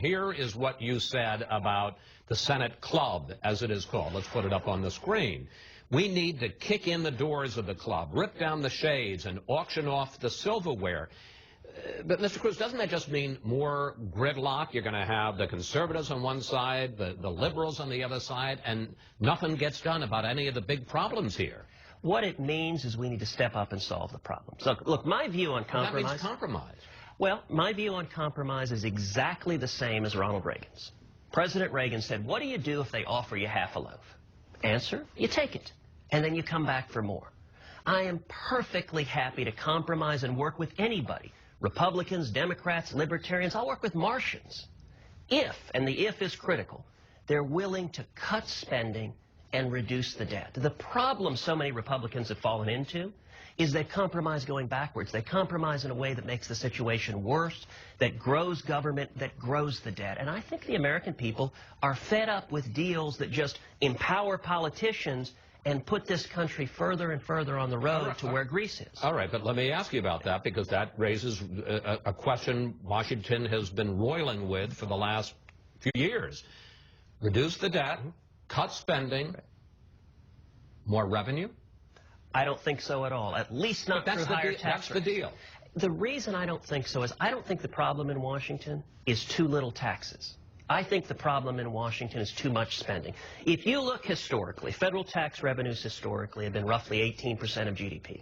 here is what you said about the Senate Club, as it is called. Let's put it up on the screen. We need to kick in the doors of the club, rip down the shades, and auction off the silverware. But, Mr. Cruz, doesn't that just mean more gridlock? You're going to have the conservatives on one side, the liberals on the other side, and nothing gets done about any of the big problems here. What it means is we need to step up and solve the problems. Look, my view on compromise... That means compromise. Well, my view on compromise is exactly the same as Ronald Reagan's. President Reagan said, what do you do if they offer you half a loaf? Answer, you take it, and then you come back for more. I am perfectly happy to compromise and work with anybody. Republicans, Democrats, Libertarians, I'll work with Martians. If, and the if is critical, they're willing to cut spending and reduce the debt. The problem so many Republicans have fallen into is they compromise going backwards. They compromise in a way that makes the situation worse, that grows government, that grows the debt. And I think the American people are fed up with deals that just empower politicians and put this country further and further on the road to where Greece is. All right, but let me ask you about that, because that raises a question Washington has been roiling with for the last few years. Reduce the debt, cut spending, more revenue? I don't think so at all, at least not through higher tax rates. That's the deal. The reason I don't think so is I don't think the problem in Washington is too little taxes. I think the problem in Washington is too much spending. If you look historically, federal tax revenues historically have been roughly 18% of GDP.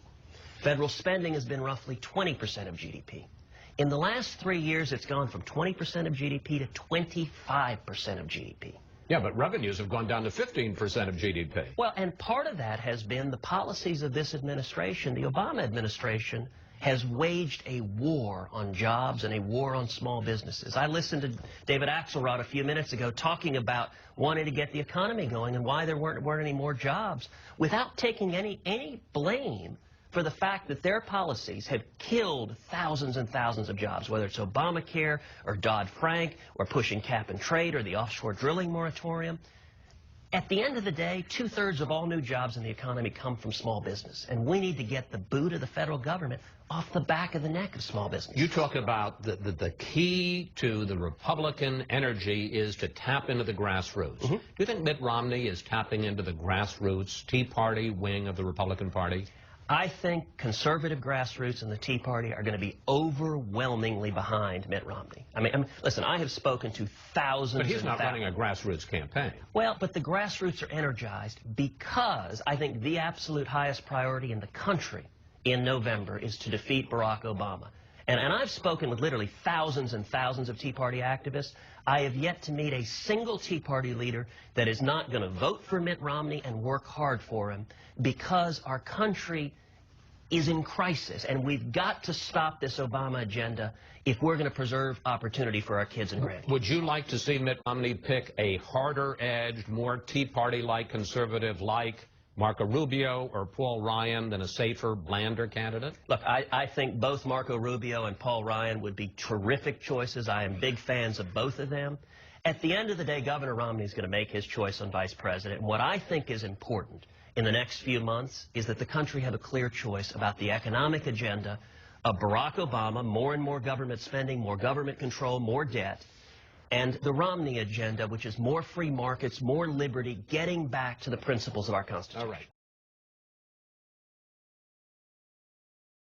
Federal spending has been roughly 20% of GDP. In the last 3 years, it's gone from 20% of GDP to 25% of GDP. Yeah, but revenues have gone down to 15% of GDP. Well, and part of that has been the policies of this administration. The Obama administration has waged a war on jobs and a war on small businesses. I listened to David Axelrod a few minutes ago talking about wanting to get the economy going and why there weren't any more jobs, without taking any blame for the fact that their policies have killed thousands and thousands of jobs, whether it's Obamacare or Dodd-Frank or pushing cap and trade or the offshore drilling moratorium. At the end of the day, 2/3 of all new jobs in the economy come from small business, and we need to get the boot of the federal government off the back of the neck of small business. You talk about the key to the Republican energy is to tap into the grassroots. Do you think Mitt Romney is tapping into the grassroots Tea Party wing of the Republican Party? I think conservative grassroots and the Tea Party are going to be overwhelmingly behind Mitt Romney. I mean, listen, I have spoken to thousands. But he's not running a grassroots campaign. Well, but the grassroots are energized because I think the absolute highest priority in the country in November is to defeat Barack Obama. And I've spoken with literally thousands and thousands of Tea Party activists. I have yet to meet a single Tea Party leader that is not going to vote for Mitt Romney and work hard for him, because our country is in crisis, and we've got to stop this Obama agenda if we're going to preserve opportunity for our kids and grandkids. Would you like to see Mitt Romney pick a harder-edged, more Tea Party-like, conservative-like Marco Rubio or Paul Ryan than a safer, blander candidate? Look, I think both Marco Rubio and Paul Ryan would be terrific choices. I am big fans of both of them. At the end of the day, Governor Romney is going to make his choice on vice president. And what I think is important in the next few months is that the country have a clear choice about the economic agenda of Barack Obama, more and more government spending, more government control, more debt, and the Romney agenda, which is more free markets, more liberty, getting back to the principles of our Constitution. All right.